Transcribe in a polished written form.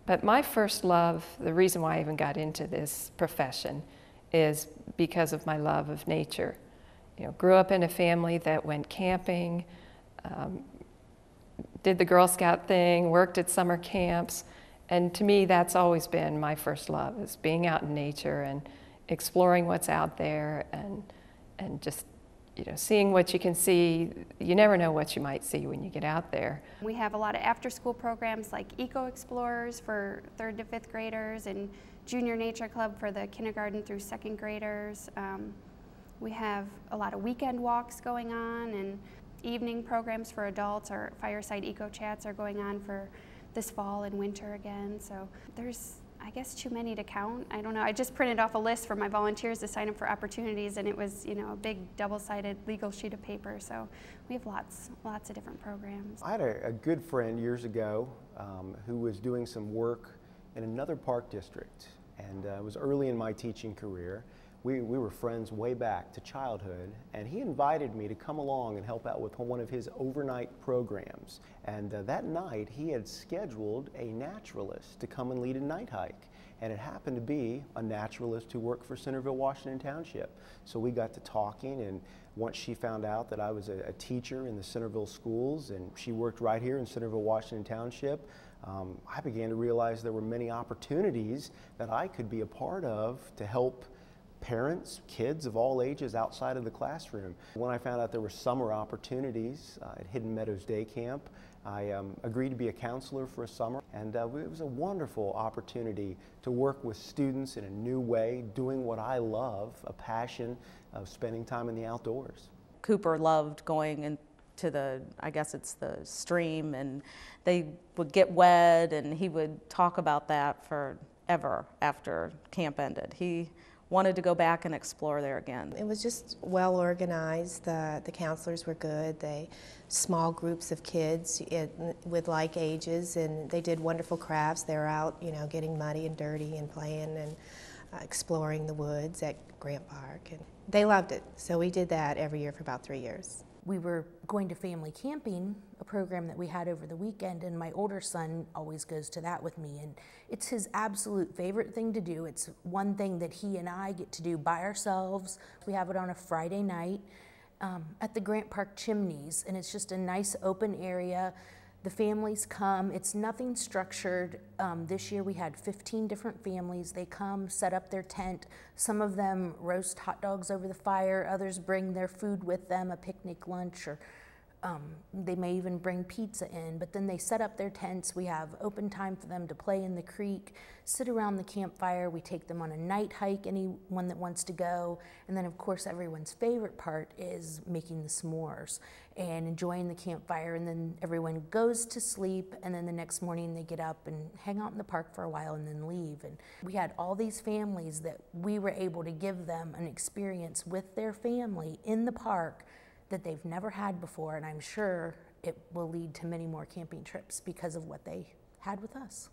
But my first love, the reason why I even got into this profession, is because of my love of nature. You know, grew up in a family that went camping, did the Girl Scout thing, worked at summer camps, and to me that's always been my first love, is being out in nature and exploring what's out there and just, you know, seeing what you can see. You never know what you might see when you get out there. We have a lot of after-school programs like Eco Explorers for 3rd to 5th graders and Junior Nature Club for the kindergarten through 2nd graders. We have a lot of weekend walks going on, and evening programs for adults. Our Fireside Eco Chats are going on for this fall and winter again. So there's, I guess, too many to count. I don't know. I just printed off a list for my volunteers to sign up for opportunities, and it was, you know, a big double-sided legal sheet of paper. So we have lots of different programs. I had a good friend years ago who was doing some work in another park district, and it was early in my teaching career. We were friends way back to childhood, and he invited me to come along and help out with one of his overnight programs. And that night he had scheduled a naturalist to come and lead a night hike. And it happened to be a naturalist who worked for Centerville-Washington Township. So we got to talking, and once she found out that I was a teacher in the Centerville schools and she worked right here in Centerville-Washington Township, I began to realize there were many opportunities that I could be a part of to help parents, kids of all ages outside of the classroom. When I found out there were summer opportunities at Hidden Meadows Day Camp, I agreed to be a counselor for a summer, and it was a wonderful opportunity to work with students in a new way, doing what I love, a passion of spending time in the outdoors. Cooper loved going into the, I guess it's the stream, and they would get wet, and he would talk about that forever after camp ended. He wanted to go back and explore there again. It was just well organized. The counselors were good. Small groups of kids with like ages, and they did wonderful crafts. They were out, you know, getting muddy and dirty and playing and exploring the woods at Grant Park. And they loved it. So we did that every year for about 3 years. We were going to family camping, a program that we had over the weekend, and my older son always goes to that with me, and it's his absolute favorite thing to do. It's one thing that he and I get to do by ourselves. We have it on a Friday night at the Grant Park Chimneys, and it's just a nice open area. The families come. It's nothing structured. This year we had 15 different families. They come, set up their tent. Some of them roast hot dogs over the fire. Others bring their food with them, a picnic lunch, or they may even bring pizza in. But then they set up their tents. We have open time for them to play in the creek, sit around the campfire. We take them on a night hike, anyone that wants to go. And then, of course, everyone's favorite part is making the s'mores and enjoying the campfire, and then everyone goes to sleep, and then the next morning they get up and hang out in the park for a while and then leave. And we had all these families that we were able to give them an experience with their family in the park that they've never had before, and I'm sure it will lead to many more camping trips because of what they had with us.